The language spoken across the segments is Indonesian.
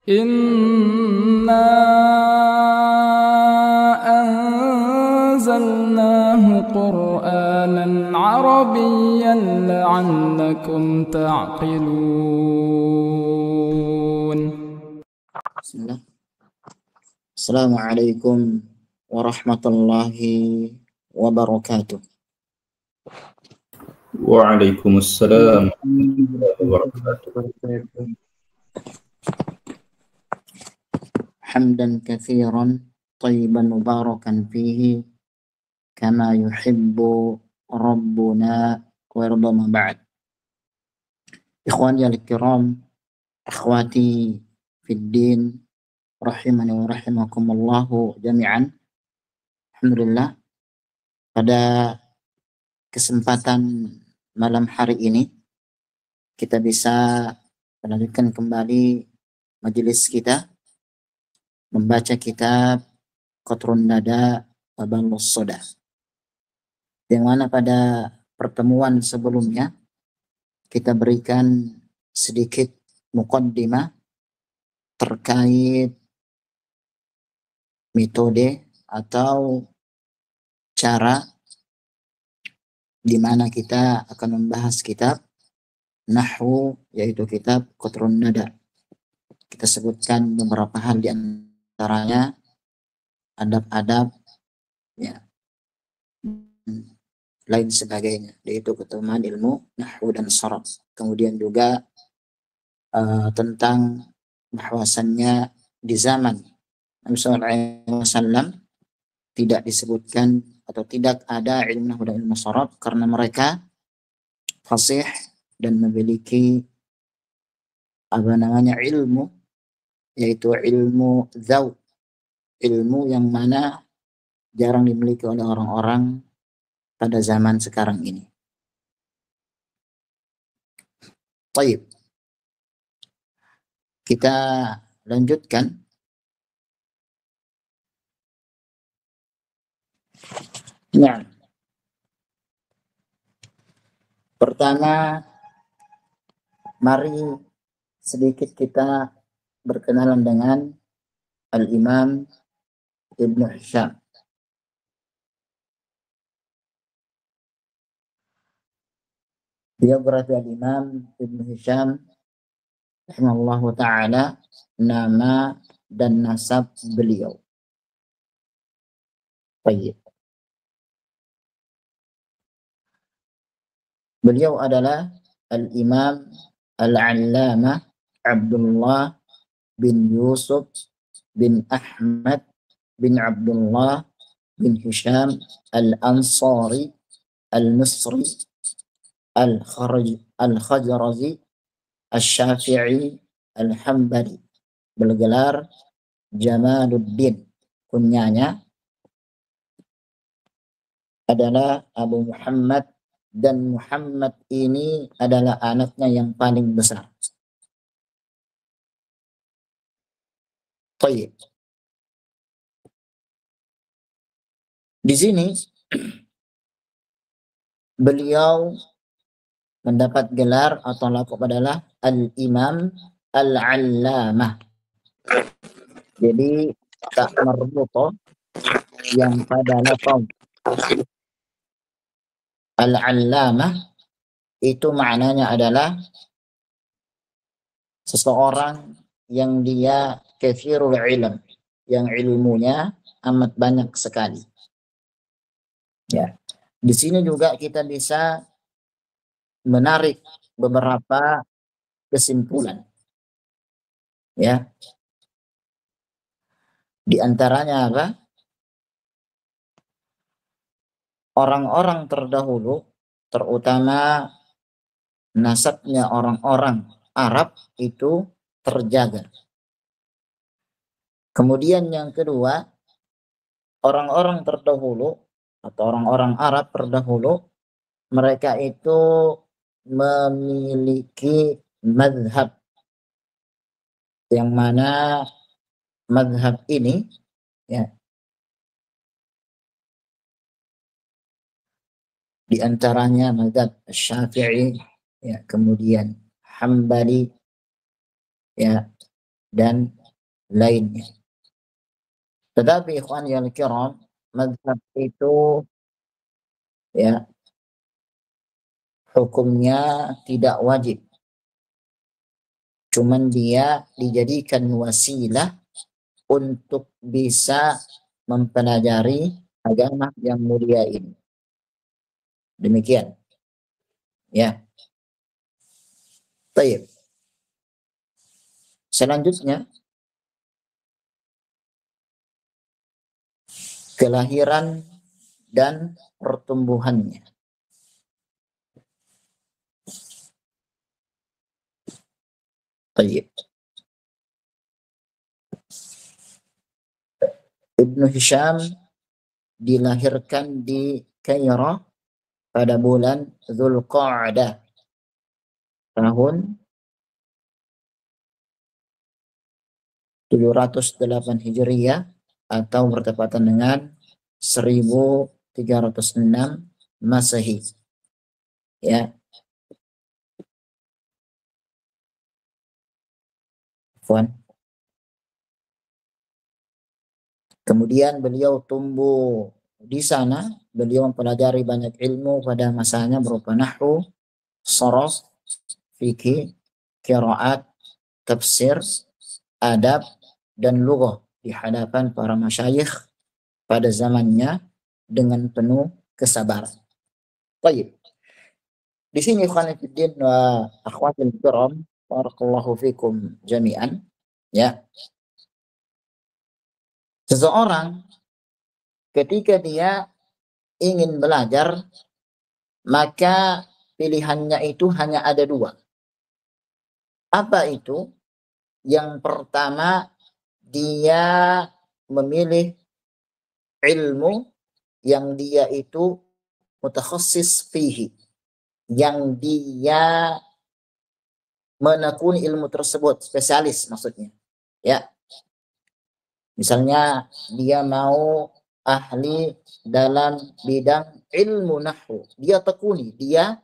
إنا أنزلناه قرآنا عربيا لعلكم تعقلون. بسم الله. السلام عليكم ورحمة الله وبركاته. وعليكم السلام ورحمة الله وبركاته. حمدا كثيرا طيبا مباركا فيه كما يحب ربنا ويرضى. ما بعد. إخواني الكرام، أخواتي في الدين، rahimani wa rahimakumullahu jami'an. Alhamdulillah, pada kesempatan malam hari ini kita bisa melanjutkan kembali majelis kita membaca kitab Qatrun Nada Tabalus Soda, yang mana pada pertemuan sebelumnya kita berikan sedikit muqaddimah terkait metode atau cara di mana kita akan membahas kitab Nahwu, yaitu kitab Qatrun Nada. Kita sebutkan beberapa hal di antaranya adab-adab, ya, lain sebagainya, yaitu keutamaan ilmu Nahwu dan Sharaf. Kemudian juga tentang bahwasannya di zaman Nabi SAW tidak disebutkan atau tidak ada ilmu Nahwu dan ilmu Sharaf karena mereka fasih dan memiliki ilmu, yaitu ilmu dzauq, ilmu yang mana jarang dimiliki oleh orang-orang pada zaman sekarang ini. Baik, kita lanjutkan. Nah, pertama, mari sedikit kita berkenalan dengan Al-Imam Ibnu Hisham. Biografi Al-Imam Ibnu Hisham rahimahullahu ta'ala, nama dan nasab beliau. Baik. Beliau adalah Al-Imam Al-Allamah Abdullah bin Yusuf bin Ahmad bin Abdullah bin Hisham Al-Ansari Al-Misri Al-Khajrazi Al-Syafi'i Al-Hambali, bergelar Jamaluddin. Kunyanya adalah Abu Muhammad, dan Muhammad ini adalah anaknya yang paling besar. Baik. Di sini beliau mendapat gelar atau laqab adalah Al-Imam Al-Allamah. Jadi tak marbuto yang pada laqab Al-Allamah itu maknanya adalah seseorang yang dia katsirul ilm, yang ilmunya amat banyak sekali. Ya. Di sini juga kita bisa menarik beberapa kesimpulan. Ya. Di antaranya apa? Orang-orang terdahulu, terutama nasabnya orang-orang Arab, itu terjaga. Kemudian yang kedua, orang-orang terdahulu atau orang-orang Arab terdahulu, mereka itu memiliki mazhab, yang mana mazhab ini, ya, di antaranya mazhab Syafi'i, ya, kemudian Hambali, ya, dan lainnya. Tetapi ikhwan yang kiram, mazhab itu ya hukumnya tidak wajib. Cuman dia dijadikan wasilah untuk bisa mempelajari agama yang mulia ini. Demikian. Ya. Baik. Selanjutnya, kelahiran dan pertumbuhannya. Baik. Ibnu Hisham dilahirkan di Kairo pada bulan Zulqa'dah tahun 708 Hijriyah atau bertepatan dengan 1306 Masehi. Ya. Puan. Kemudian beliau tumbuh di sana, beliau mempelajari banyak ilmu pada masanya berupa nahwu, sharaf, fikih, qiraat, tafsir, adab, dan lughah di hadapan para masyayikh pada zamannya dengan penuh kesabaran. Baik. Di sini ikhwan fillah wa akhwatil kiram, barakallahu fikum jami'an, ya. Seseorang ketika dia ingin belajar, maka pilihannya itu hanya ada dua. Apa itu? Yang pertama, dia memilih ilmu yang dia itu mutakhassis fihi, yang dia menekuni ilmu tersebut, spesialis maksudnya. Ya. Misalnya dia mau ahli dalam bidang ilmu nahwu, dia tekuni, dia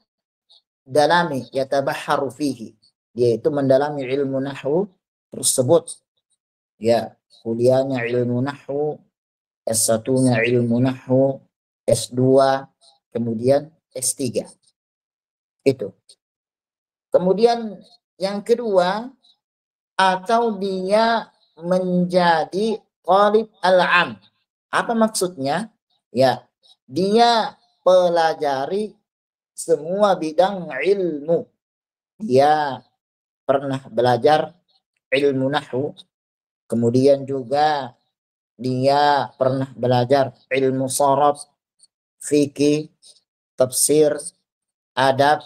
dalami, yatabahharu fihi, dia itu mendalami ilmu nahwu tersebut. Ya, kuliahnya ilmu nahwu, S1-nya ilmu nahwu, S2, kemudian S3. Itu. Kemudian yang kedua, atau dia menjadi talib al-am. Apa maksudnya? Ya, dia pelajari semua bidang ilmu. Dia pernah belajar ilmu nahwu, kemudian juga dia pernah belajar ilmu sharaf, fikih, tafsir, adab,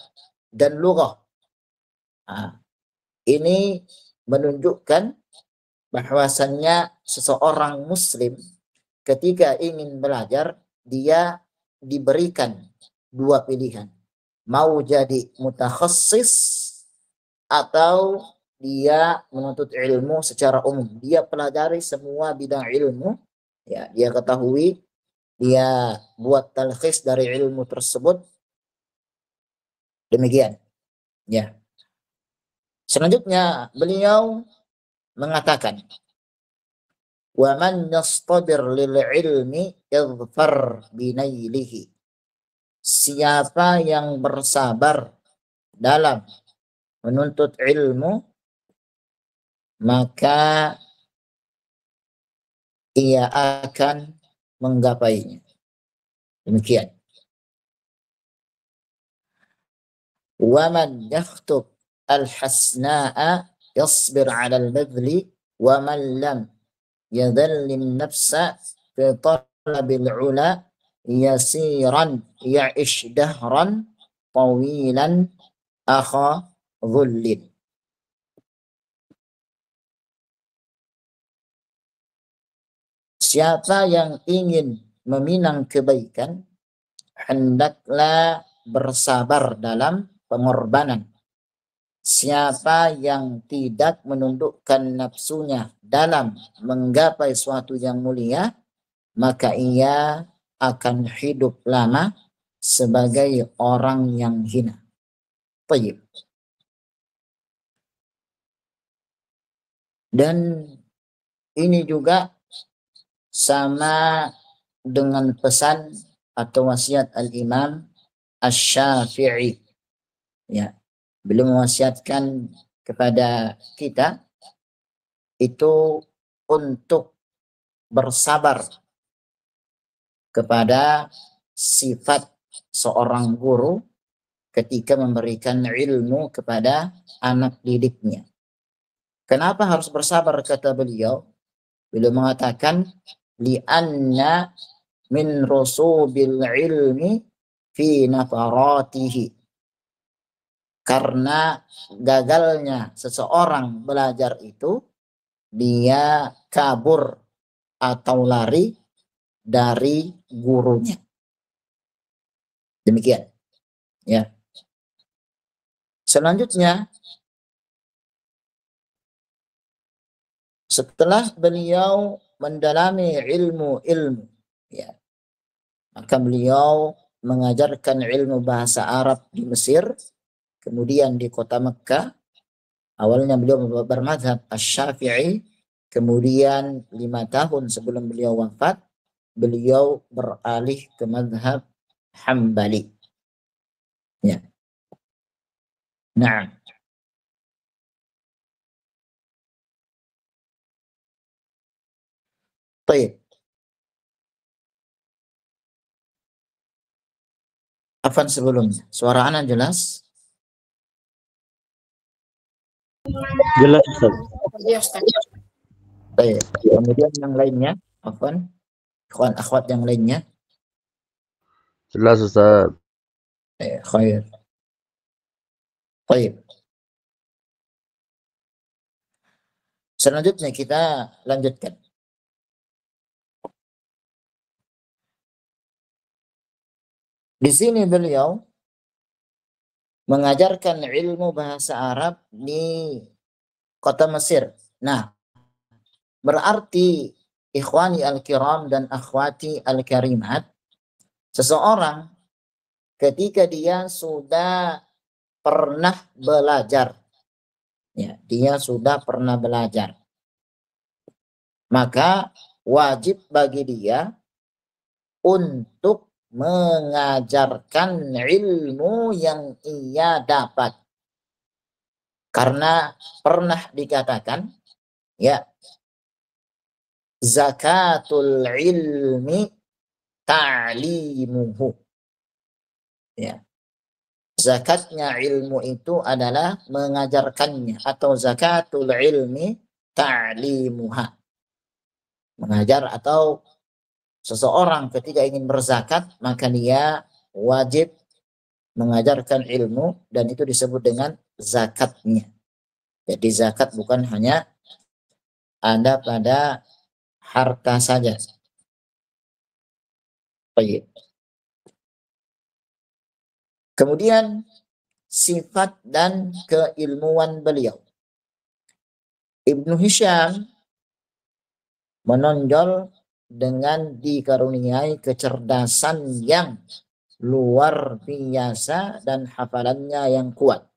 dan lughah. Nah, ini menunjukkan bahwasannya seseorang muslim ketika ingin belajar, dia diberikan dua pilihan. Mau jadi mutakhassis atau dia menuntut ilmu secara umum. Dia pelajari semua bidang ilmu, ya, dia ketahui, dia buat talkhis dari ilmu tersebut. Demikian. Ya. Selanjutnya beliau mengatakan, wa man yastabir lil ilmi idfar binailihi. Siapa yang bersabar dalam menuntut ilmu, maka ia akan menggapainya. Demikian. Wa man yakhtub al-hasna'a yasbir 'ala al-badli wa man lam yadhallim nafsa fi talabil 'ula yasiran ya'ish dahran tawilan akha dhullin. Siapa yang ingin meminang kebaikan, hendaklah bersabar dalam pengorbanan. Siapa yang tidak menundukkan nafsunya dalam menggapai suatu yang mulia, maka ia akan hidup lama sebagai orang yang hina. Baik. Dan ini juga sama dengan pesan atau wasiat Al-Imam Asy-Syafi'i. Ya, beliau mewasiatkan kepada kita itu untuk bersabar kepada sifat seorang guru ketika memberikan ilmu kepada anak didiknya. Kenapa harus bersabar, kata beliau? Beliau mengatakan li'anna min rusubil ilmi fi nafaratihi. Karena gagalnya seseorang belajar itu dia kabur atau lari dari gurunya. Demikian. Ya. Selanjutnya, setelah beliau mendalami ilmu-ilmu, ya, maka beliau mengajarkan ilmu bahasa Arab di Mesir, kemudian di kota Mekkah. Awalnya beliau bermadzhab Asy-Syafi'i, kemudian 5 tahun sebelum beliau wafat, beliau beralih ke mazhab Hambali. Ya. Nah, baik. Afan sebelumnya, suara anak jelas? Jelas, Ustaz. Baik. Kemudian yang lainnya, Afan, ikhwan akhwat yang lainnya. Jelas, Ustaz. Khair. Baik. Selanjutnya kita lanjutkan. Di sini beliau mengajarkan ilmu bahasa Arab di kota Mesir. Nah, berarti ikhwani al-kiram dan akhwati al-karimat, seseorang ketika dia sudah pernah belajar, ya, dia sudah pernah belajar, maka wajib bagi dia untuk mengajarkan ilmu yang ia dapat. Karena pernah dikatakan, ya, zakatul ilmi ta'limuhu. Ya. Zakatnya ilmu itu adalah mengajarkannya, atau zakatul ilmi ta'limuha. Mengajar, atau seseorang ketika ingin berzakat, maka dia wajib mengajarkan ilmu, dan itu disebut dengan zakatnya. Jadi zakat bukan hanya ada pada harta saja. Baik. Kemudian sifat dan keilmuan beliau. Ibnu Hisham menonjol dengan dikaruniai kecerdasan yang luar biasa dan hafalannya yang kuat.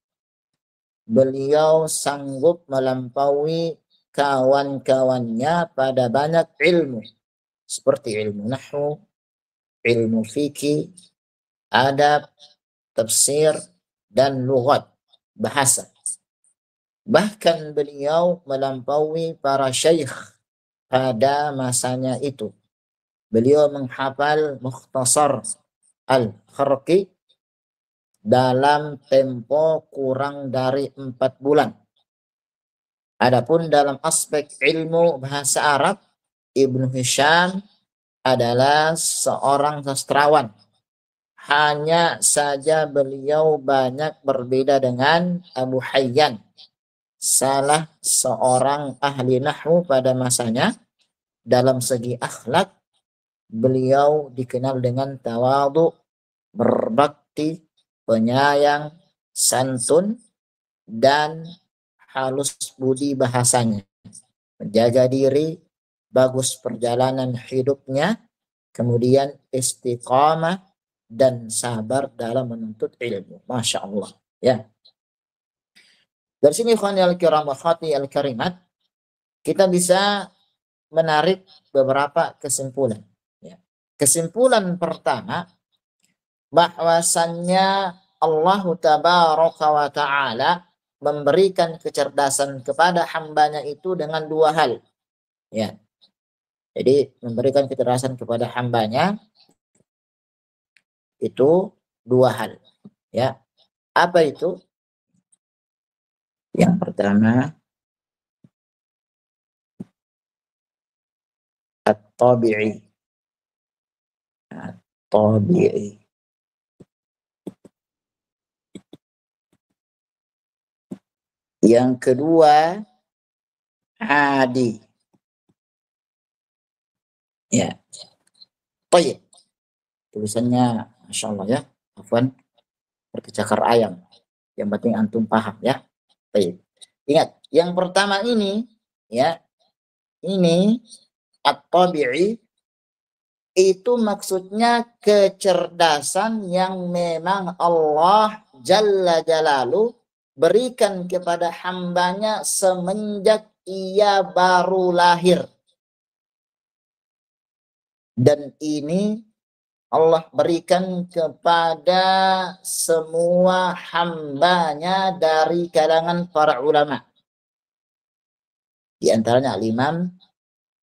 Beliau sanggup melampaui kawan-kawannya pada banyak ilmu, seperti ilmu nahwu, ilmu fikih, adab, tafsir, dan lughat, bahasa. Bahkan beliau melampaui para syekh pada masanya itu. Beliau menghafal Mukhtasar Al-Kharqi dalam tempo kurang dari 4 bulan. Adapun dalam aspek ilmu bahasa Arab, Ibnu Hisham adalah seorang sastrawan. Hanya saja beliau banyak berbeda dengan Abu Hayyan, salah seorang ahli nahwu pada masanya. Dalam segi akhlak, beliau dikenal dengan tawadhu, berbakti, penyayang, santun, dan halus budi bahasanya. Menjaga diri, bagus perjalanan hidupnya, kemudian istiqamah dan sabar dalam menuntut ilmu. Masya Allah. Ya. Dari sini ikhwani al-kiram wa akhwati al-karimat, kita bisa menarik beberapa kesimpulan. Ya. Kesimpulan pertama, bahwasannya Allah Tabaraka wa Ta'ala memberikan kecerdasan kepada hambanya itu dengan dua hal. Ya. Jadi memberikan kecerdasan kepada hambanya itu dua hal. Ya. Apa itu? Yang pertama, at-tabi'i. At-tabi'i. Yang kedua, adi. Ya. Baik. Tulisannya Masya Allah ya. Afwan. Seperti cakar ayam. Yang penting antum paham ya. Baik. Ingat, yang pertama ini ya. Ini at-tabi'i itu maksudnya kecerdasan yang memang Allah Jalla Jalaluhu berikan kepada hambanya semenjak ia baru lahir. Dan ini Allah berikan kepada semua hambanya dari kalangan para ulama. Di antaranya Al-Imam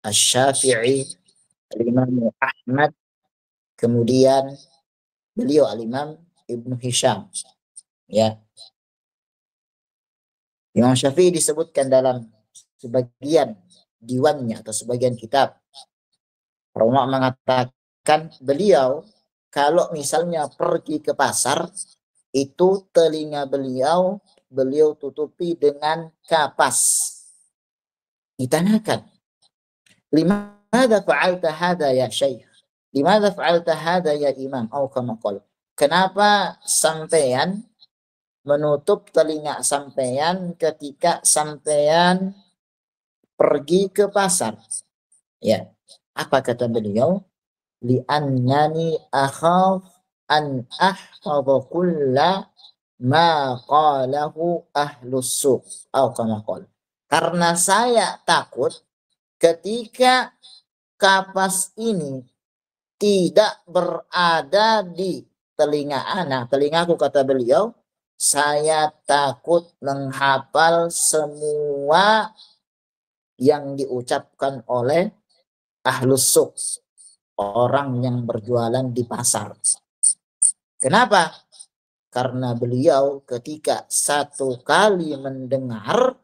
Asy-Syafi'i, Al-Imam Ahmad, kemudian beliau Al-Imam Ibnu Hisham. Ya. Imam Syafi'i disebutkan dalam sebagian diwannya atau sebagian kitab. Para ulama mengatakan beliau kalau misalnya pergi ke pasar, itu telinga beliau tutupi dengan kapas. Ditanyakan, limadza fa'alta hadza ya syekh? Limadza fa'alta hadza ya imam? Atau kama qala. Kenapa sampean menutup telinga sampean ketika sampean pergi ke pasar? Ya. Apa kata beliau? Li'annani akhaf an ahfadha kulla ma qalahu ahlus suq atau kama qala. Karena saya takut ketika kapas ini tidak berada di telinga anak, telingaku kata beliau, saya takut menghafal semua yang diucapkan oleh ahlus suq, orang yang berjualan di pasar. Kenapa? Karena beliau ketika satu kali mendengar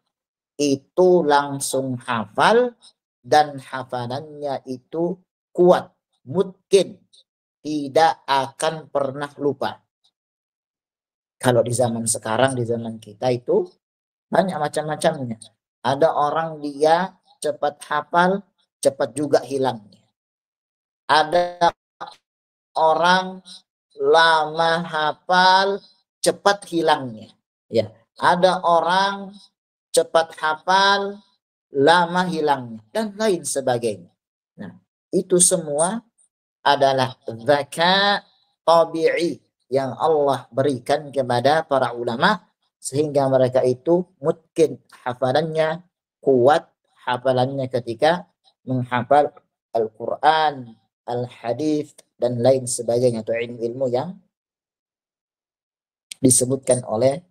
itu langsung hafal dan hafalannya itu kuat, mungkin tidak akan pernah lupa. Kalau di zaman sekarang, di zaman kita itu banyak macam-macamnya. Ada orang dia cepat hafal, cepat juga hilangnya. Ada orang lama hafal, cepat hilangnya. Ya, ada orang cepat hafal, lama hilangnya, dan lain sebagainya. Nah, itu semua adalah zaka tabi'i yang Allah berikan kepada para ulama sehingga mereka itu mungkin hafalannya kuat, hafalannya ketika menghafal Al-Quran, Al-Hadis, dan lain sebagainya, atau ilmu-ilmu yang disebutkan oleh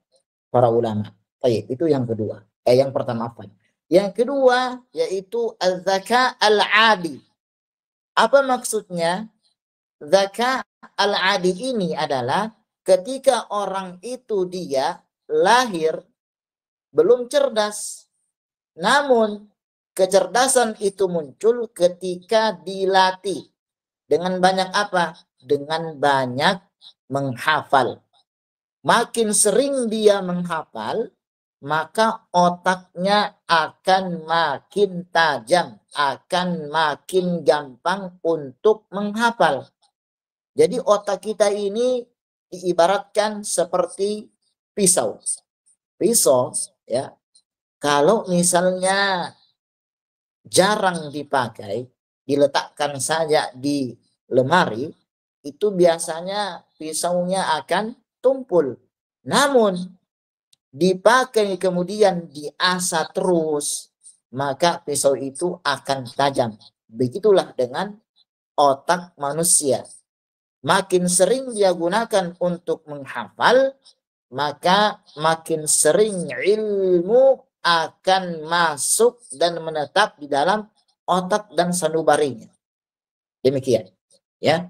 para ulama. Baik, itu yang kedua. Yang pertama apa? Yang kedua yaitu az-zaka al-adi. Apa maksudnya? Zaka al-adi ini adalah ketika orang itu dia lahir belum cerdas, namun kecerdasan itu muncul ketika dilatih. Dengan banyak apa? Dengan banyak menghafal. Makin sering dia menghafal, maka otaknya akan makin tajam, akan makin gampang untuk menghafal. Jadi otak kita ini diibaratkan seperti pisau. Pisau, ya, kalau misalnya jarang dipakai, diletakkan saja di lemari, itu biasanya pisaunya akan tumpul. Namun dipakai kemudian diasah terus, maka pisau itu akan tajam. Begitulah dengan otak manusia. Makin sering dia gunakan untuk menghafal, maka makin sering ilmu akan masuk dan menetap di dalam otak dan sanubarinya. Demikian, ya.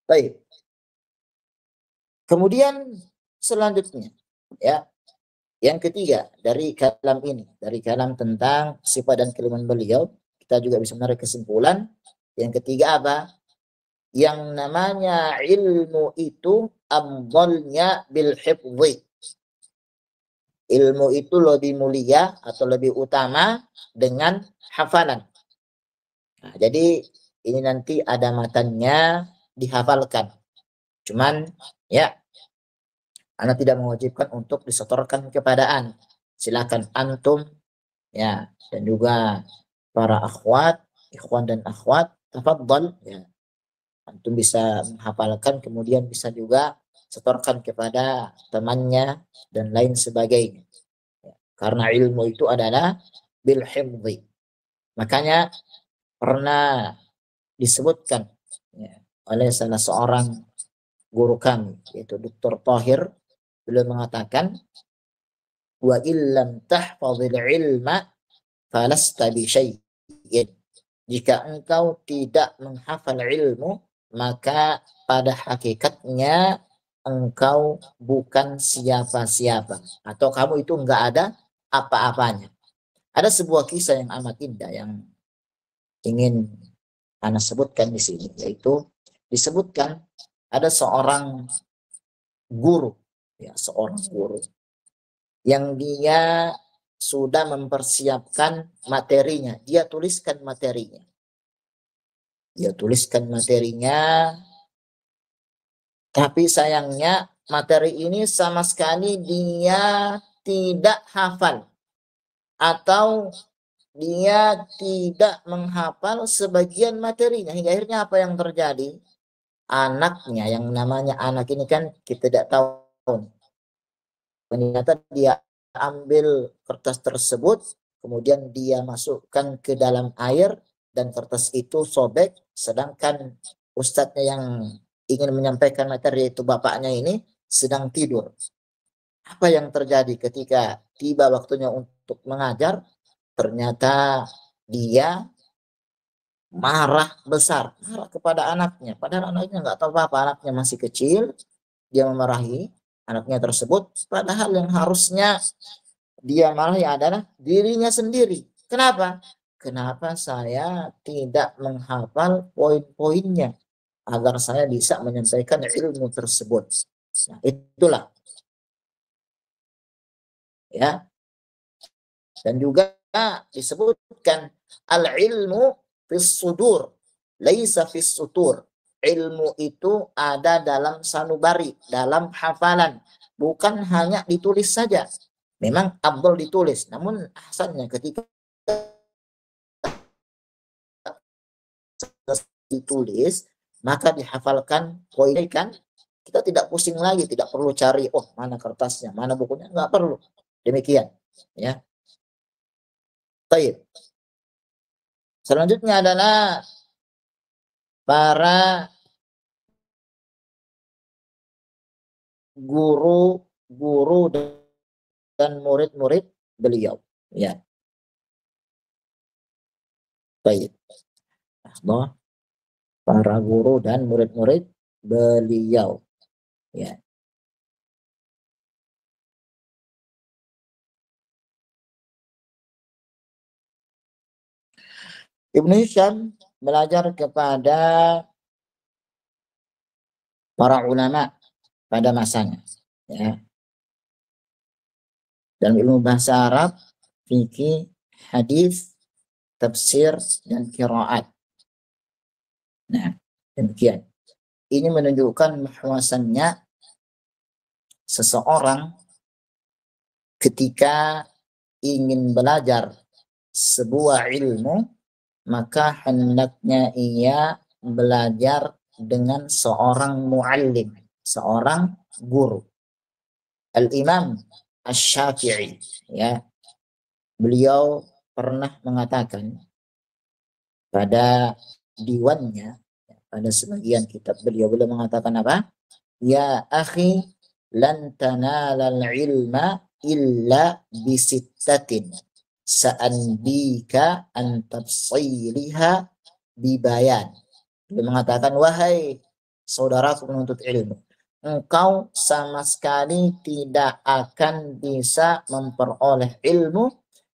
Baik. Kemudian selanjutnya, ya, yang ketiga dari kalam ini, dari kalam tentang sifat dan kalimat beliau, kita juga bisa menarik kesimpulan. Yang ketiga apa? Yang namanya ilmu itu amdalnya bil hifdhi. Ilmu itu lebih mulia atau lebih utama dengan hafalan. Nah, jadi ini nanti ada matanya dihafalkan. Cuman ya, Anda tidak mewajibkan untuk disetorkan kepada Anda. Silakan antum ya, dan juga para akhwat, ikhwan dan akhwat, tafadhal ya. Antum bisa menghafalkan, kemudian bisa juga setorkan kepada temannya dan lain sebagainya. Ya, karena ilmu itu adalah bil hifdhi. Makanya pernah disebutkan ya, oleh salah seorang guru kami, yaitu Dr. Tahir. Beliau mengatakan, wa illam tahfazil ilma falasta bi syai'in. Jika engkau tidak menghafal ilmu, maka pada hakikatnya engkau bukan siapa-siapa, atau kamu itu enggak ada apa-apanya. Ada sebuah kisah yang amat indah yang ingin Ana sebutkan di sini, yaitu disebutkan ada seorang guru, ya, seorang guru yang dia sudah mempersiapkan materinya, dia tuliskan materinya. Dia tuliskan materinya, tapi sayangnya materi ini sama sekali dia tidak hafal, atau dia tidak menghafal sebagian materinya. Hingga akhirnya apa yang terjadi? Anaknya, yang namanya anak ini kan kita tidak tahu, ternyata dia ambil kertas tersebut, kemudian dia masukkan ke dalam air, dan kertas itu sobek, sedangkan ustadznya yang ingin menyampaikan materi, yaitu bapaknya ini, sedang tidur. Apa yang terjadi ketika tiba waktunya untuk mengajar? Ternyata dia marah besar, marah kepada anaknya, padahal anaknya nggak tahu apa-apa, anaknya masih kecil. Dia memarahi anaknya tersebut, padahal yang harusnya dia marahi adalah dirinya sendiri. Kenapa? Kenapa saya tidak menghafal poin-poinnya agar saya bisa menyampaikan ilmu tersebut? Nah, itulah ya. Dan juga disebutkan al-ilmu fis sudur, laisa fis sutur. Ilmu itu ada dalam sanubari, dalam hafalan, bukan hanya ditulis saja. Memang afdal ditulis, namun asalnya ketika ditulis maka dihafalkan poinnya, kan kita tidak pusing lagi, tidak perlu cari oh mana kertasnya, mana bukunya, nggak perlu. Demikian ya. Baik. Selanjutnya adalah para guru dan murid-murid beliau ya. Baik. Nah, para guru dan murid-murid beliau ya. Ibnu Hisham belajar kepada para ulama pada masanya ya. Dan ilmu bahasa Arab, fikih, hadis, tafsir, dan qiraat. Nah, demikian. Ini menunjukkan bahwasannya seseorang ketika ingin belajar sebuah ilmu, maka hendaknya ia belajar dengan seorang muallim, seorang guru. Al-Imam Asy-Syafi'i ya, beliau pernah mengatakan pada diwannya, pada sebagian kitab beliau mengatakan apa? Ya akhi, lan tanalal ilma illa bisittatin sa'andika an tafsiliha bibayan. Dia mengatakan, wahai saudaraku penuntut ilmu, engkau sama sekali tidak akan bisa memperoleh ilmu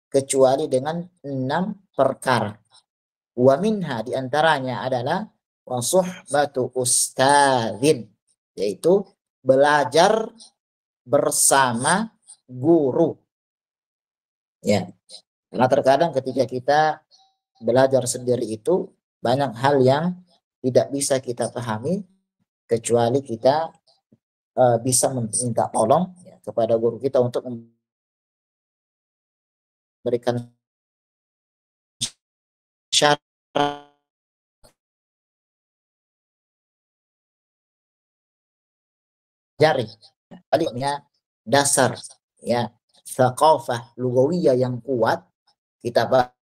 kecuali dengan 6 perkara. Wa minha, diantaranya adalah wasuhbatu ustadzin, yaitu belajar bersama guru. Ya, karena terkadang ketika kita belajar sendiri itu banyak hal yang tidak bisa kita pahami kecuali kita bisa meminta tolong ya, kepada guru kita untuk memberikan syarat jari, paling dasar ya, thaqafah lugawiyah yang kuat, kita paham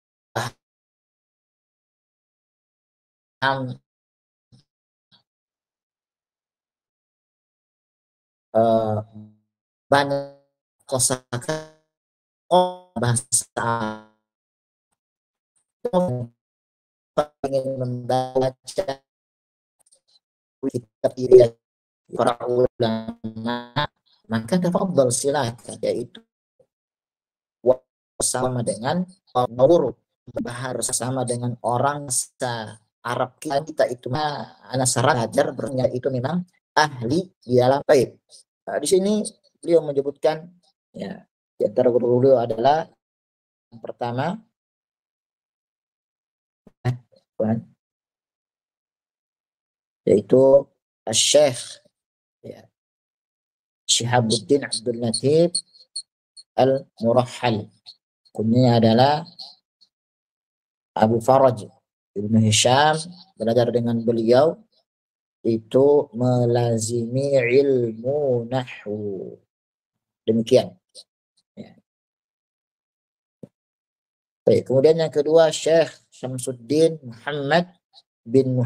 banyak kosakata bahasa, ingin membaca kitab ini para ulama, maka tafadhal silakan, yaitu sama dengan guru, bahasa sama dengan orang Arab kita itu mah anak sarang ajar bernya itu memang ahli di dalam baik. Nah, di sini beliau menyebutkan ya, di antara guru beliau adalah yang pertama yaitu Syekh ya, Syihabuddin Abdul Latif Al-Murahhal. Kunyanya adalah Abu Faraj Ibnu Hisham. Belajar dengan beliau itu melazimi ilmu nahwu. Demikian. Ya. Baik, kemudian yang kedua Syekh Syamsuddin Muhammad bin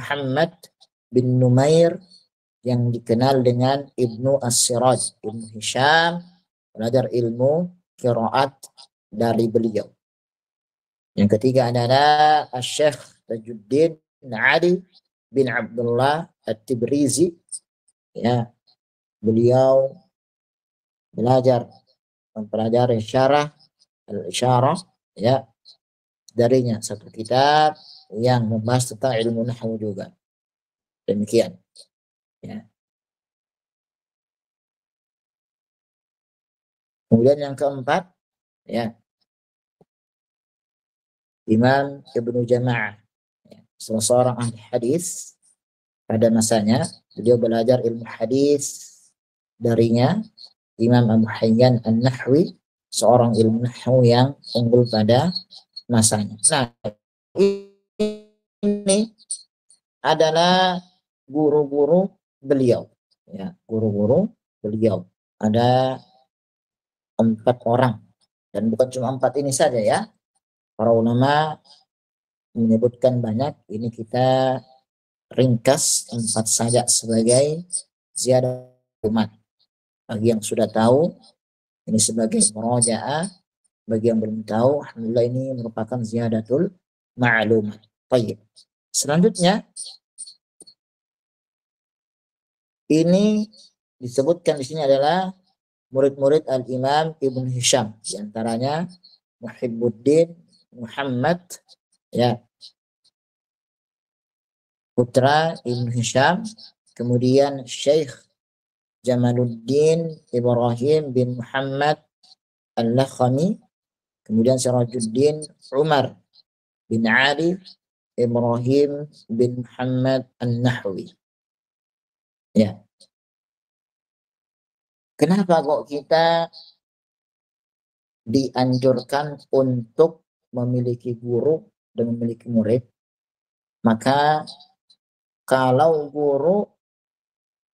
Numair yang dikenal dengan Ibnu As-Siraj. Ibnu Hisham belajar ilmu qiraat dari beliau. Yang ketiga adalah Syekh Tajuddin Ali bin Abdullah At-Tibrizi. Ya, beliau belajar mempelajari syarah al-isyarah ya, darinya satu kitab yang membahas tentang ilmu nahwu juga. Demikian. Ya. Kemudian yang keempat ya, Imam Ibnu Jama'ah, ya, salah seorang ahli hadis pada masanya. Beliau belajar ilmu hadis darinya Imam Abu Hayyan An-Nahwi, seorang ilmu nahwu yang unggul pada masanya. Nah, ini adalah guru-guru beliau ya, guru-guru beliau ada 4 orang, dan bukan cuma 4 ini saja ya, para ulama menyebutkan banyak. Ini kita ringkas 4 saja sebagai ziyadah umat. Bagi yang sudah tahu ini sebagai murajaah, bagi yang belum tahu alhamdulillah ini merupakan ziyadatul ma'lumat. Baik. Selanjutnya ini disebutkan di sini adalah murid-murid Al-Imam Ibnu Hisham, di antaranya Muhibbuddin Muhammad ya, putra Ibnu Hisham, kemudian Syekh Jamaluddin Ibrahim bin Muhammad Al-Lakhami, kemudian Sirajuddin Umar bin Ali Ibrahim bin Muhammad An-Nahwi. Ya. Kenapa kok kita dianjurkan untuk memiliki guru dan memiliki murid? Maka kalau guru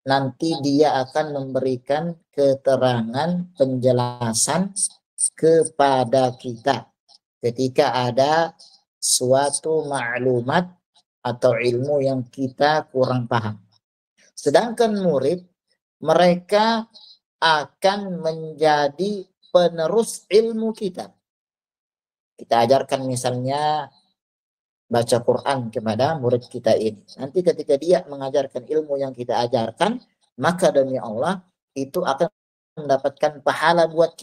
nanti dia akan memberikan keterangan penjelasan kepada kita ketika ada suatu maklumat atau ilmu yang kita kurang paham. Sedangkan murid, mereka akan menjadi penerus ilmu kita. Kita ajarkan misalnya baca Quran kepada murid kita ini. Nanti ketika dia mengajarkan ilmu yang kita ajarkan, maka demi Allah itu akan mendapatkan pahala buat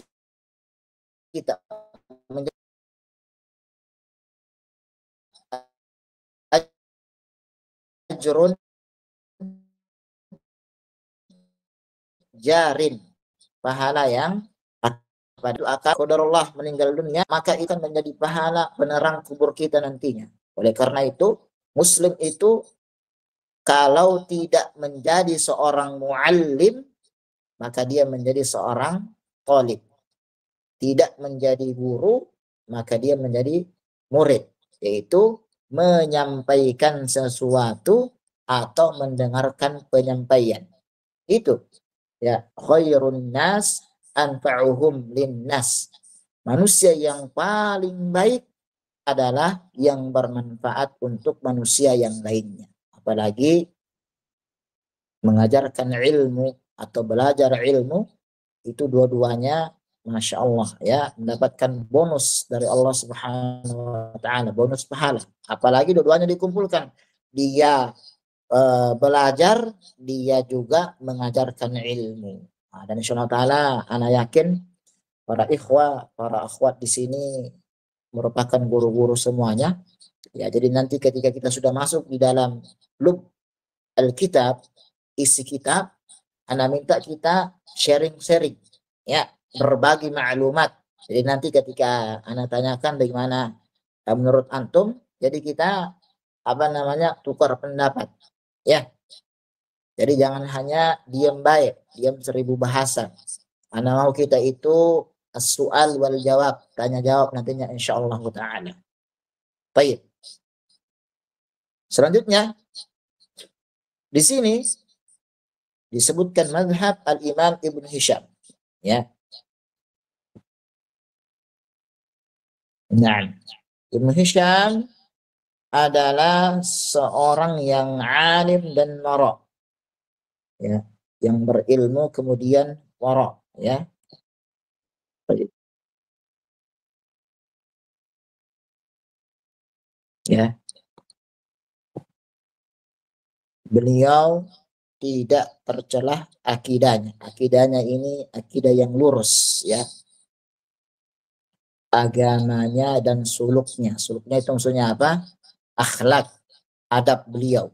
kita. Ajrun jarin, pahala yang pada akan qadarullah meninggal dunia, maka itu akan menjadi pahala penerang kubur kita nantinya. Oleh karena itu, muslim itu kalau tidak menjadi seorang muallim, maka dia menjadi seorang talib. Tidak menjadi guru, maka dia menjadi murid, yaitu menyampaikan sesuatu atau mendengarkan penyampaian. Itu ya, khairun nas anfa'uhum linnas. Manusia yang paling baik adalah yang bermanfaat untuk manusia yang lainnya. Apalagi mengajarkan ilmu atau belajar ilmu, itu dua-duanya Masya Allah ya, mendapatkan bonus dari Allah Subhanahu wa Ta'ala, bonus pahala. Apalagi dua-duanya dikumpulkan, dia belajar, dia juga mengajarkan ilmu. Nah, dan insya Allah Ta'ala, ana yakin para ikhwah, para akhwat di sini merupakan guru-guru semuanya. Ya, jadi nanti ketika kita sudah masuk di dalam lub Alkitab, isi kitab, ana minta kita sharing-sharing, ya, berbagi maklumat. Jadi nanti ketika ana tanyakan bagaimana menurut antum, jadi kita tukar pendapat, ya. Jadi jangan hanya diam baik, diam 1000 bahasa. Ana mau kita itu as-su'al wal jawab, tanya jawab nantinya insyaallah taala. Baik. Selanjutnya di sini disebutkan mazhab al-Imam Ibn Hisham, ya. Nah, Ibn Hisham adalah seorang yang alim dan wara, ya, yang berilmu kemudian wara, ya. Ya. Beliau tidak tercelah akidahnya. Akidahnya ini akidah yang lurus, ya. Agamanya dan suluknya. Suluknya itu maksudnya apa? Akhlak, adab beliau.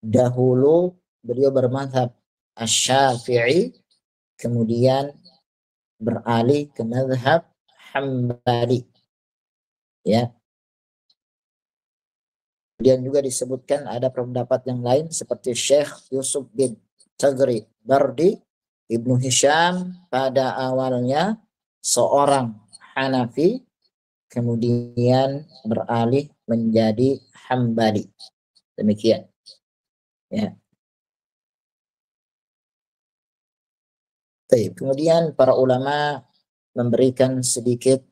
Dahulu beliau bermazhab Asy-Syafi'i, kemudian beralih ke mazhab Hambali, ya. Kemudian juga disebutkan ada pendapat yang lain seperti Syekh Yusuf bin Tagri Bardi. Ibnu Hisham pada awalnya seorang Hanafi, kemudian beralih menjadi Hambali. Demikian, ya. Kemudian para ulama memberikan sedikit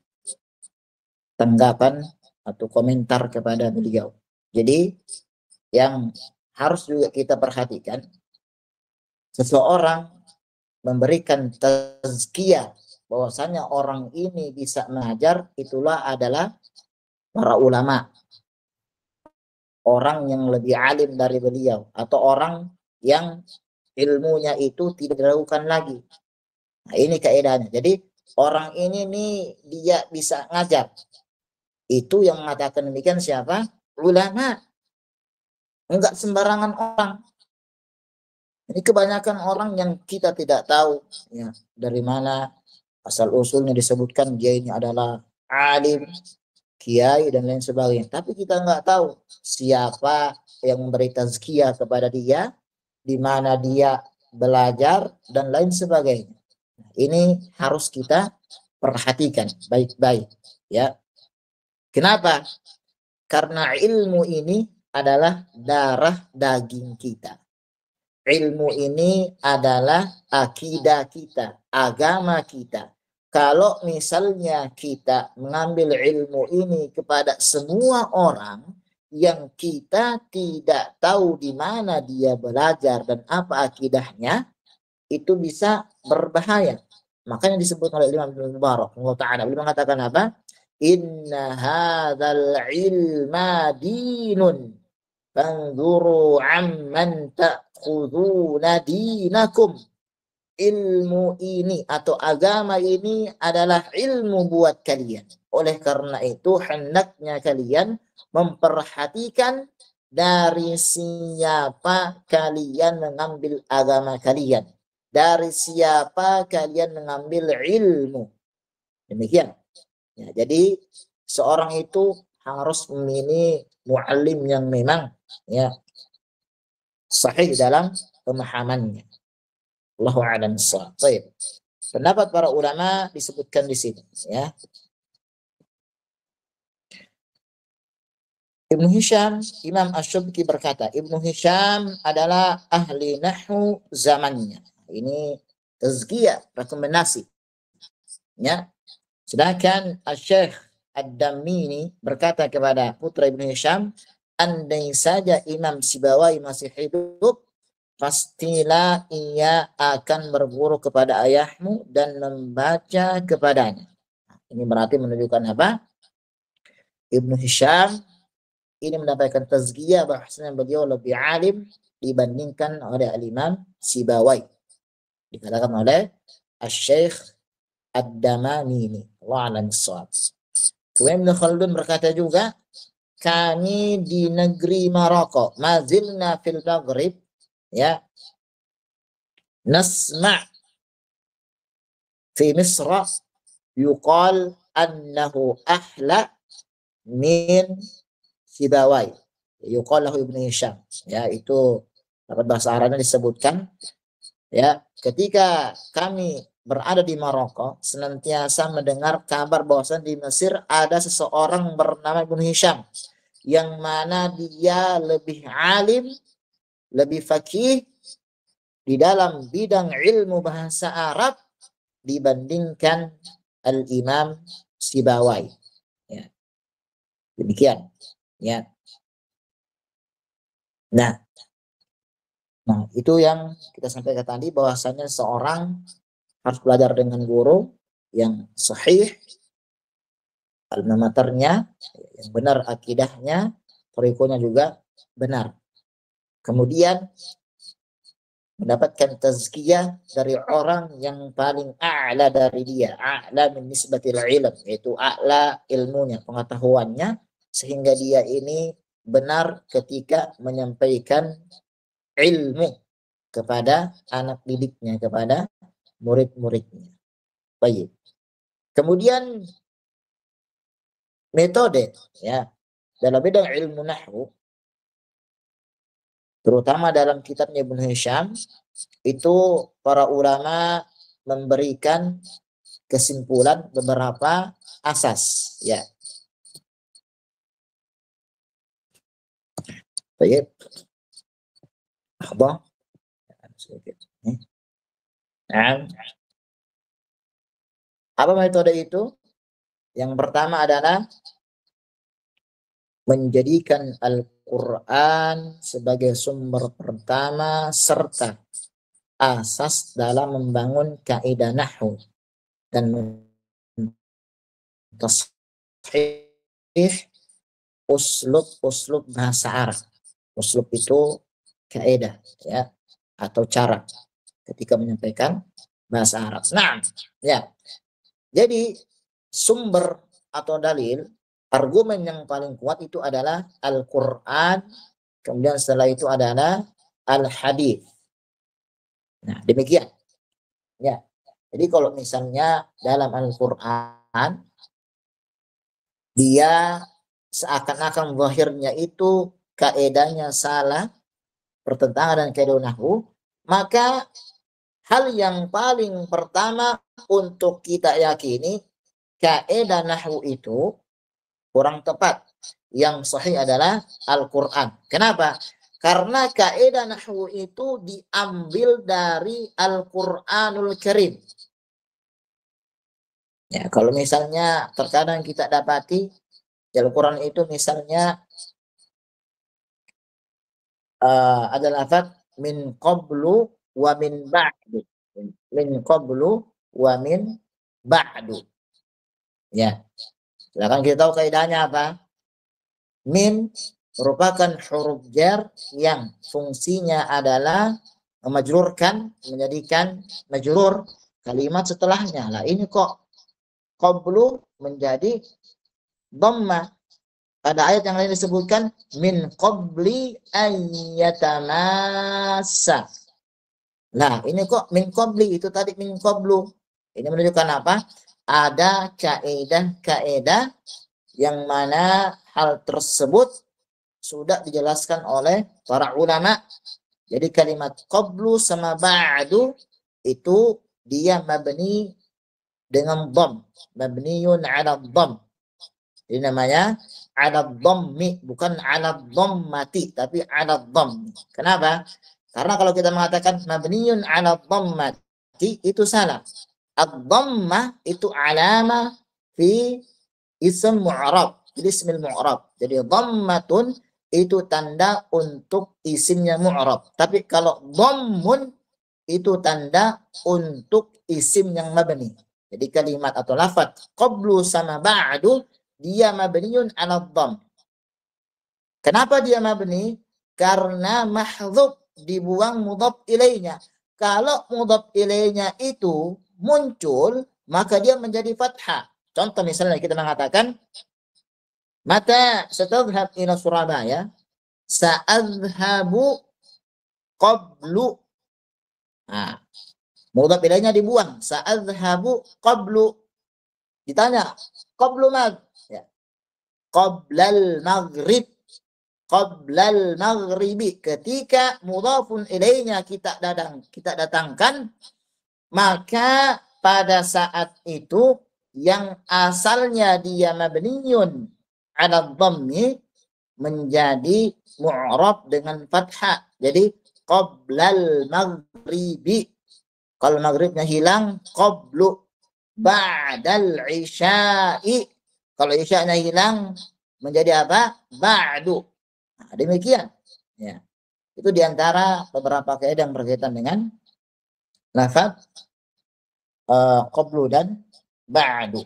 tanggapan atau komentar kepada beliau. Jadi yang harus juga kita perhatikan, seseorang memberikan tazkiyah bahwasanya orang ini bisa mengajar, itulah adalah para ulama, orang yang lebih alim dari beliau, atau orang yang ilmunya itu tidak diragukan lagi. Nah, ini kaidahnya. Jadi orang ini nih dia bisa ngajar. Itu yang mengatakan demikian siapa? Ulama. Enggak sembarangan orang. Ini kebanyakan orang yang kita tidak tahu, ya, dari mana asal usulnya disebutkan dia ini adalah alim, kiai dan lain sebagainya. Tapi kita nggak tahu siapa yang memberi tazkiyah kepada dia, di mana dia belajar dan lain sebagainya. Ini harus kita perhatikan baik-baik, ya. Kenapa? Karena ilmu ini adalah darah daging kita. Ilmu ini adalah akidah kita, agama kita. kalau misalnya kita mengambil ilmu ini kepada semua orang yang kita tidak tahu di mana dia belajar dan apa akidahnya, itu bisa berbahaya. Makanya disebut oleh Imam Ibnu Mubarak Allah Ta'ala, beliau mengatakan apa? Inna hadzal ilma dinun fanzuru amman ta'khuduna dinakum. Ilmu ini atau agama ini adalah ilmu buat kalian. Oleh karena itu hendaknya kalian memperhatikan dari siapa kalian mengambil agama kalian, dari siapa kalian mengambil ilmu. Demikian. Ya, jadi seorang itu harus memilih muallim yang memang ya sahih dalam pemahamannya. Allahu a'lam bissawab. Baik. Pendapat para ulama disebutkan di sini ya. Ibnu Hisham, Imam Asy-Syubki berkata, Ibnu Hisham adalah ahli nahwu zamannya. Ini tazkiyah, rekomendasi. Ya. Sedangkan Asy-Syaikh Ad-Dammini berkata kepada putra Ibnu Hisham, andai saja Imam Sibawai masih hidup, pastilah ia akan berguru kepada ayahmu dan membaca kepadanya. Ini berarti menunjukkan apa? Ibnu Hisham ini mendapatkan tazkiyah bahwasanya beliau lebih alim dibandingkan oleh Al-Imam Sibawai. Dikatakan oleh Asy-Syaikh Ad-Dammini. Allahu a'lam bissawab. Kemudian Ibnu Khaldun berkata juga, kami di negeri Maroko, mazilna fil Maghrib, ya, nasma' fi Misra yuqal annahu ahla min Sibawai, yuqal lahu Ibnu Hisham. Ya, itu dapat bahasa Arabnya disebutkan ya, ketika kami berada di Maroko senantiasa mendengar kabar bahwa di Mesir ada seseorang bernama Ibnu Hisham yang mana dia lebih alim, lebih faqih di dalam bidang ilmu bahasa Arab dibandingkan Al-Imam Sibawai. Ya. Demikian. Ya. Nah, itu yang kita sampaikan tadi, bahwasanya seorang harus belajar dengan guru yang sahih, alma maternya yang benar, akidahnya, torikonya juga benar. Kemudian mendapatkan tazkiyah dari orang yang paling a'la dari dia, a'la min nisbatil ilm, yaitu a'la ilmunya, pengetahuannya, sehingga dia ini benar ketika menyampaikan ilmu kepada anak didiknya, kepada murid-muridnya. Baik. Kemudian metode ya dalam bidang ilmu nahwu, terutama dalam kitabnya Ibnu Hisham, itu para ulama memberikan kesimpulan beberapa asas ya. Baik. Apa? Apa metode itu? Yang pertama adalah menjadikan Al-Quran sebagai sumber pertama serta asas dalam membangun kaidah nahwu dan tasheeh uslub bahasa Arab. Uslub itu kaidah ya, atau cara ketika menyampaikan bahasa Arab. Nah, ya. Jadi sumber atau dalil, argumen yang paling kuat itu adalah Al-Quran, kemudian setelah itu adalah Al-Hadis. Nah, demikian. Ya. Jadi kalau misalnya dalam Al-Quran dia seakan-akan zahirnya itu kaedahnya salah, pertentangan dengan kaidah nahwu, maka hal yang paling pertama untuk kita yakini kaidah nahwu itu kurang tepat. Yang sahih adalah Al-Quran. Kenapa? Karena kaidah nahwu itu diambil dari Al-Quranul Karim. Ya, kalau misalnya terkadang kita dapati di Al-Quran itu misalnya ada lafaz min qablu wa min ba'du. Min qablu wa min ba'du. Ya, silakan kita tahu kaidahnya apa? Min merupakan huruf jar yang fungsinya adalah memajrurkan, menjadikan majrur kalimat setelahnya. Lah ini kok qablu menjadi dhamma. Pada ayat yang lain disebutkan min qabli ayyatamassa. Nah, ini kok min qabli, itu tadi min qablu. Ini menunjukkan apa? Ada kaidah-kaidah yang mana hal tersebut sudah dijelaskan oleh para ulama. Jadi kalimat qablu sama ba'du itu dia mabni dengan dhamm, mabniyun 'ala dhamm. Ini namanya 'ala dhammi, bukan 'ala dhammati, tapi 'ala dhamm. Kenapa? Karena kalau kita mengatakan mabniyun 'ala dhammati itu salah. Ad-dhammah itu alama fi ism mu'rab, ismil mu'rab. Jadi dhammatun itu tanda untuk isimnya mu'rab. Tapi kalau dhammun itu tanda untuk isim yang mabni. Jadi kalimat atau lafaz qablu sama ba'du dia mabniun 'ala dhamm. Kenapa dia mabni? Karena mahdzuf, dibuang mudhaf ilainya. Kalau mudhaf ilainya itu muncul, maka dia menjadi fathah. Contoh misalnya kita mengatakan mata satadhhab ila Surabaya, sa'adhhabu qablu. Nah, mudhaf ilainya dibuang, sa'adhhabu qablu. Ditanya, qablu mag? Ya. Qablal maghrib. Qablal maghribi. Ketika mudhafun ilainya kita datangkan, maka pada saat itu yang asalnya dia mabniyun 'ala dhammi menjadi mu'rab dengan fathah. Jadi qablal maghribi. Kalau maghribnya hilang, qablu. Ba'dal isya'i. Kalau isya'nya hilang menjadi apa? Ba'du. Nah, demikian. Ya. Itu diantara beberapa kaidah yang berkaitan dengan lafaz qablu dan ba'du.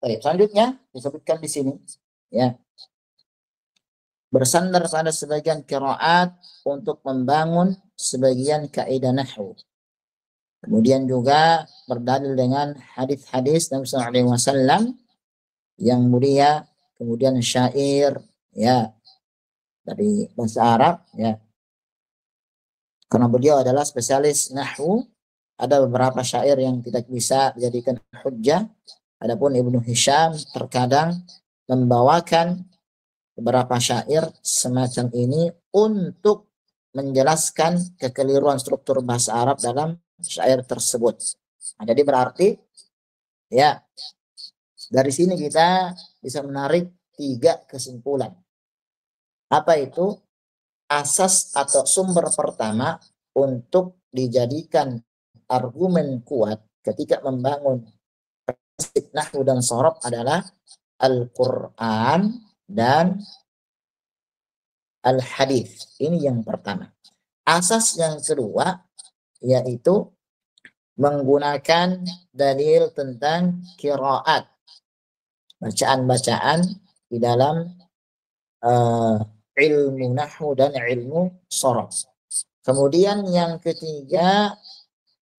Baik, selanjutnya disebutkan di sini ya. Bersandar pada sebagian qiraat untuk membangun sebagian kaidah nahwu. Kemudian juga berdalil dengan hadis-hadis Nabi sallallahu alaihi wasallam yang mulia, kemudian syair ya dari bahasa Arab ya. Karena beliau adalah spesialis nahwu, ada beberapa syair yang tidak bisa dijadikan hujjah. Adapun Ibnu Hisham terkadang membawakan beberapa syair semacam ini untuk menjelaskan kekeliruan struktur bahasa Arab dalam syair tersebut. Nah, jadi berarti ya dari sini kita bisa menarik 3 kesimpulan. Apa itu? Asas atau sumber pertama untuk dijadikan argumen kuat ketika membangun prinsip nahwu dan shorab adalah Al-Quran dan Al-Hadis. Ini yang pertama. Asas yang kedua yaitu menggunakan dalil tentang qiraat, bacaan-bacaan di dalam ilmu nahwu dan ilmu shorab. Kemudian yang ketiga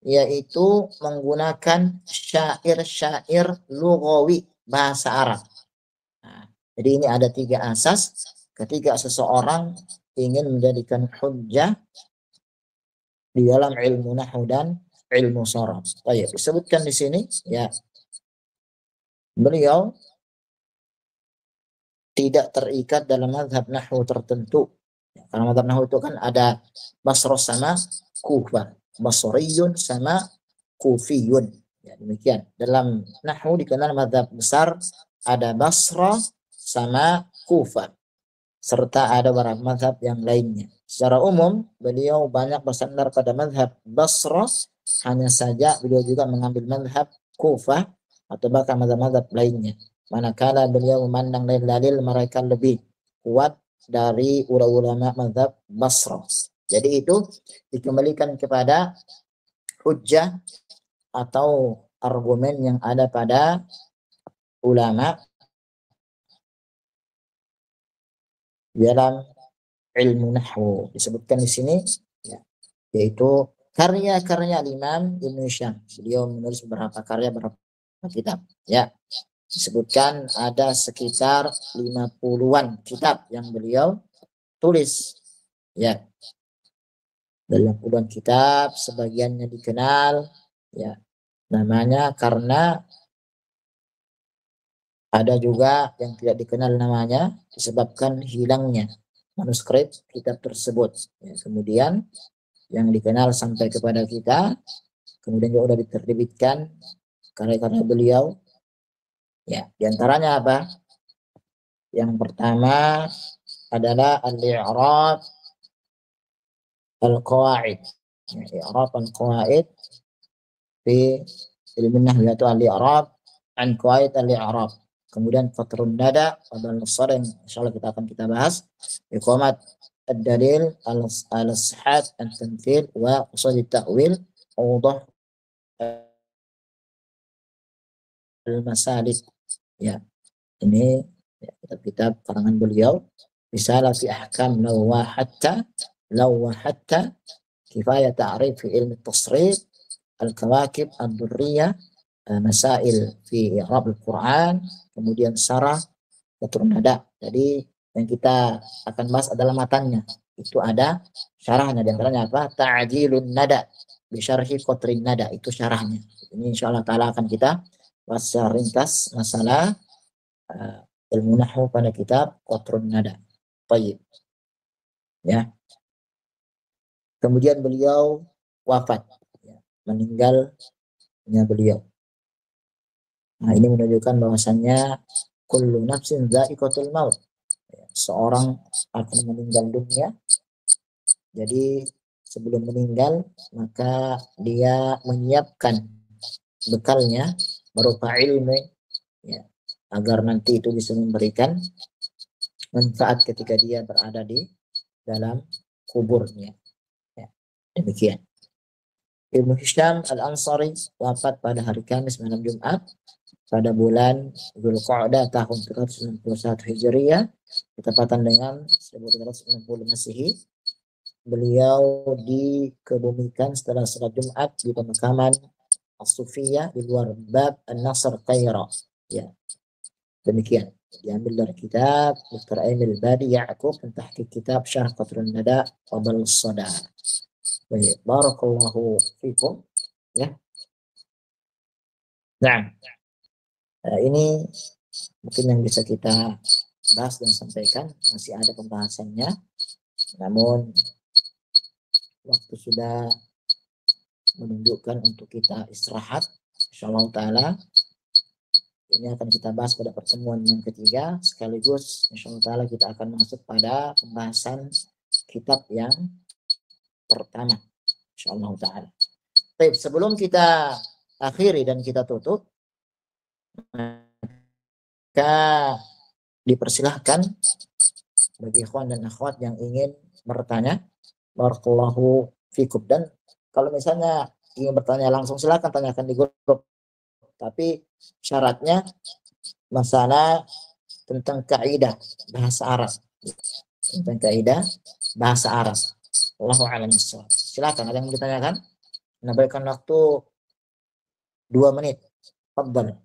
yaitu menggunakan syair-syair lughawi bahasa Arab. Nah, jadi ini ada 3 asas ketika seseorang ingin menjadikan hujjah di dalam ilmu nahwu dan ilmu shorab. Baik, disebutkan di sini ya. Beliau tidak terikat dalam mazhab nahwu tertentu. Karena mazhab nahwu itu kan ada Basra sama Kufah, Basriyun sama Kufiyun. Ya, demikian. Dalam nahwu dikenal mazhab besar ada Basra sama Kufah, serta ada beberapa mazhab yang lainnya. Secara umum beliau banyak bersandar pada mazhab Basra, hanya saja beliau juga mengambil mazhab Kufah atau bahkan mazhab-mazhab lainnya. Manakala beliau memandang dalil mereka lebih kuat dari ulama mazhab Basrah. Jadi itu dikembalikan kepada hujjah atau argumen yang ada pada ulama dalam ilmu nahwu. Disebutkan di sini ya, yaitu karya-karya Imam Ibn Hisham. Beliau menulis beberapa karya, beberapa kitab. Ya, disebutkan ada sekitar 50-an kitab yang beliau tulis. Ya, dalam puluhan kitab, sebagiannya dikenal ya namanya, karena ada juga yang tidak dikenal namanya disebabkan hilangnya manuskrip kitab tersebut. Ya, kemudian yang dikenal sampai kepada kita, kemudian juga sudah diterbitkan karya-karya beliau. Ya, diantaranya apa? Yang pertama adalah al-i'rab al-qawaid. Ya, i'rab al-qawaid fi ilmu nahwu, yaitu al-i'rab an qawaid al-i'rab. Kemudian qatrun nada pada nusar yang insyaallah kita bahas, iqamat ad-dalil al-sihhat al-tamthil wa usul at-ta'wil awdah al-masalik. Ya, ini ya, kitab-kitab karangan beliau. Risalah fi ahkam lawahatta kifayah ta'rif fi ilmi at-tasrif al-kawakib ad-durriyah, masail fi i'rab al-Quran, kemudian syarah qatrun nada. Jadi yang kita akan bahas adalah matanya. Itu ada syarahnya, di antaranya apa? Ta'jilun nada bi syarhi qatrin nada, itu syarahnya. Ini insyaallah taala akan kita bahas secara ringkas masalah ilmu nahwu pada kitab qatrun nada. Baik. Ya. Kemudian beliau wafat, ya, meninggalnya beliau. Nah, ini menunjukkan bahwasannya kullu nafsin dha'iqatul maut. Ya, seorang akan meninggal dunia. Jadi sebelum meninggal maka dia menyiapkan bekalnya berupa ilmu, ya, agar nanti itu bisa memberikan manfaat ketika dia berada di dalam kuburnya. Ya, demikian. Ibnu Hisham Al-Ansari wafat pada hari Kamis malam Jumat pada bulan Dzulqa'dah tahun 391 Hijriah, bertepatan dengan 1360 Masehi. Beliau dikebumikan setelah salat Jumat di pemakaman As-Sufiyah di luar Bab An-Nasr Qaira. Ya, demikian. Diambil dari kitab Dr. Emil Badi Ya'qub dan tahqiq kitab Syarh Qatrun Nada wa Balus Sada. Baik, barakallahu fikum. Ya. Nah, ini mungkin yang bisa kita bahas dan sampaikan. Masih ada pembahasannya, namun waktu sudah menunjukkan untuk kita istirahat. Insyaallah taala ini akan kita bahas pada pertemuan yang ketiga, sekaligus insyaallah taala kita akan masuk pada pembahasan kitab yang pertama insyaallah taala. Baik, sebelum kita akhiri dan kita tutup, maka dipersilahkan bagi ikhwan dan akhwat yang ingin bertanya. Barakallahu fikum. Dan kalau misalnya ingin bertanya langsung silakan tanyakan di grup. Tapi syaratnya masalah tentang kaidah bahasa Arab. Tentang kaidah bahasa Arab. Allahu a'lam bishawab. Silakan, ada yang ditanyakan? Menambahkan waktu 2 menit. Fadhal.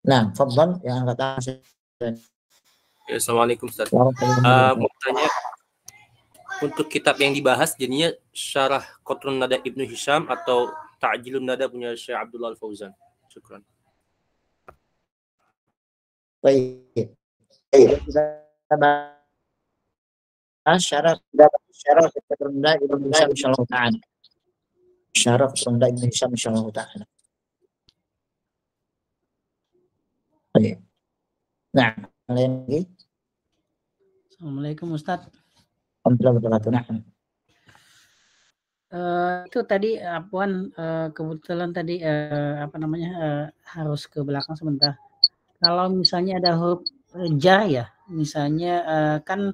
Nah, fadhal yang angkat tangan. Ya, Assalamualaikum Ustaz. Warahmatullahi Mau tanya, untuk kitab yang dibahas jadinya Syarah Qatrun Nada Ibnu Hisham atau Ta'jilun Nada punya Syekh Abdullah Al-Fauzan? Syukran. Baik. Kita bahas syarah Qatrun Nada Ibnu Hisham insyaallah taala. Syarah Qatrun Nada Ibnu Hisham insyaallah taala. Baik. Nah, lain lagi. Assalamualaikum Ustaz. Itu tadi Puan, kebetulan tadi harus ke belakang sebentar. Kalau misalnya ada huruf jar ya, misalnya kan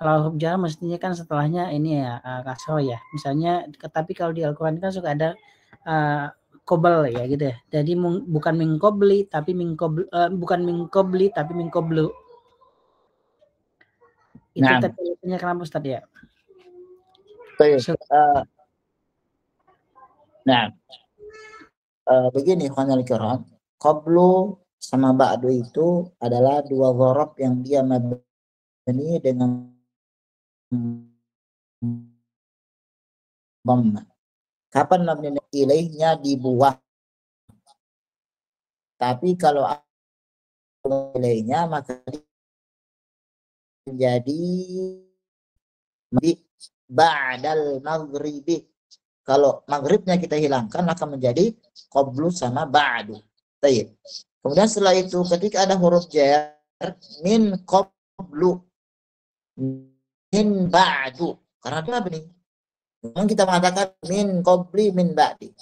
kalau huruf jar mestinya kan setelahnya ini ya kasroh ya. Misalnya, tapi kalau di Al-Quran kan suka ada kobel ya gitu ya. Jadi bukan mingkobli tapi bukan mingkobli tapi mingkoblu. Itu tadi kenapa Ustaz ya? Begini khonal kiram, qablu sama ba'du itu adalah dua dhorob yang dia mabni dengan dhamma. Kapan mabni ilaihnya dibuang? Tapi kalau ilaihnya maka menjadi ba'dal maghribi. Kalau maghribnya kita hilangkan maka menjadi qablu sama ba'du. Baik. Kemudian setelah itu ketika ada huruf jar min qablu min ba'du, karena itu apa nih? Memang kita mengatakan min qabli min ba'di.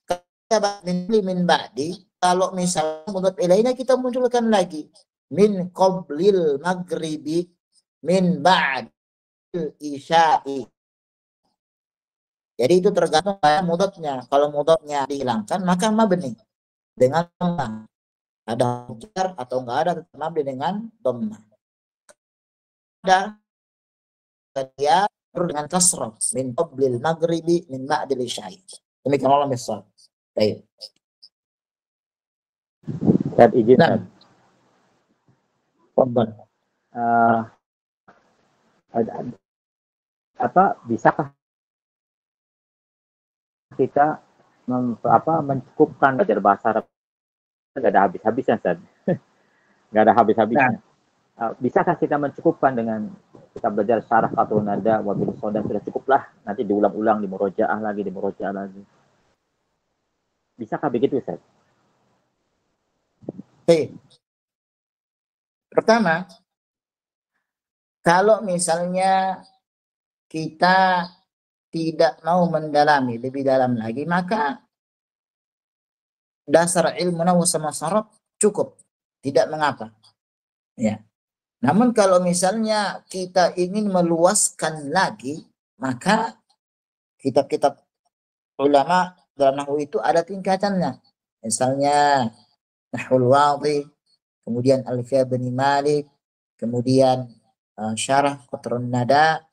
Kata min ba'di, kalau misalnya mudhaf ilaihnya kita munculkan lagi min qablil maghribi min ba'dil isya'i. Jadi itu tergantung pada mudhafnya. Kalau mudhafnya dihilangkan maka mabni dengan dhamma. Ada jar atau enggak ada tetap mabni dengan dhamma. Ada dia dengan kasrah min qablil maghribi min ba'dil isya'i. Demikian Allah misal. Baik. Ustaz izin Ustaz. Bisakah kita mencukupkan belajar bahasa Arab? Nggak ada habis-habisnya, Ustaz. Nggak ada habis-habisnya. Bisakah kita mencukupkan dengan kita belajar syarah qatrun nada wabil soda, sudah cukuplah, nanti diulang-ulang, di murojaah lagi. Bisakah begitu, Ustaz? Pertama, kalau misalnya kita tidak mau mendalami lebih dalam lagi, maka dasar ilmu nahwu sama sharaf cukup, tidak mengapa. Ya. Namun kalau misalnya kita ingin meluaskan lagi, maka kitab-kitab ulama dalam nahwu itu ada tingkatannya. Misalnya Nahwul Wadhi, kemudian Alfiyah bin Malik, kemudian Syarah Qatrun Nada,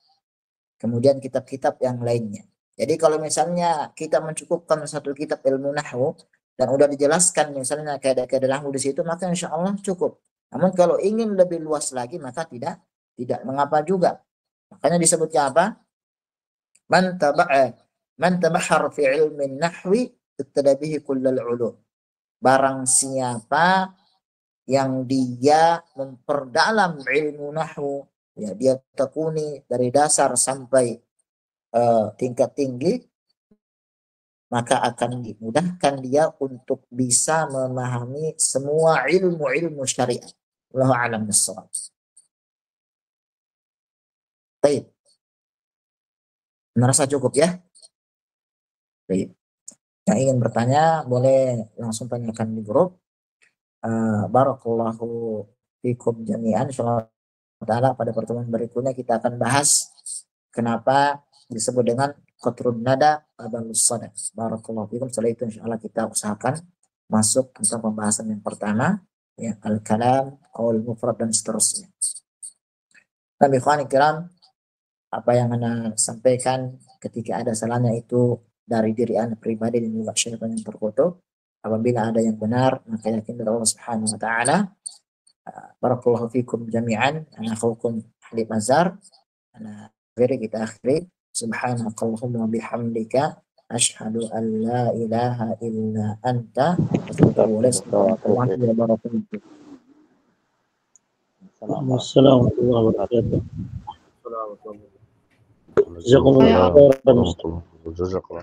kemudian kitab-kitab yang lainnya. Jadi kalau misalnya kita mencukupkan satu kitab ilmu nahwu dan udah dijelaskan misalnya kaidah-kaidah nahwu di situ, maka insya Allah cukup. Namun kalau ingin lebih luas lagi maka tidak mengapa juga. Makanya disebutnya apa? Man tabahhar fi ilmin nahwi ittada bihi kullal ulum. Barang siapa yang dia memperdalam ilmu nahwu, ya, dia tekuni dari dasar sampai tingkat tinggi, maka akan dimudahkan dia untuk bisa memahami semua ilmu-ilmu syariat. Wallahu a'lam bissawab. Baik. Merasa cukup ya? Baik. Yang ingin bertanya boleh langsung tanyakan di grup. Barakallahu fikum jami'an. Insyaallah ta'ala pada pertemuan berikutnya kita akan bahas kenapa disebut dengan qatrun nada abalus sada. Barakallahu fikum. Setelah itu insyaallah kita usahakan masuk tentang pembahasan yang pertama, ya, al-kalam, qaul mufrad dan seterusnya. Nah, ikhwan kiram, apa yang Anda sampaikan ketika ada salahnya itu dari diri Anda pribadi dan juga syaitan yang terkutuk. Apabila ada yang benar maka yakin dari Allah Subhanahu wa taala. Barakallahu fikum jami'an. Ana akhukum Halid Mazhar. Ana kita akhiri. Subhanakallahumma bihamdika asyhadu an la ilaha illa anta astaghfiruka wa atubu ilaik. Assalamualaikum warahmatullahi wabarakatuh. Jazakumullah khairan.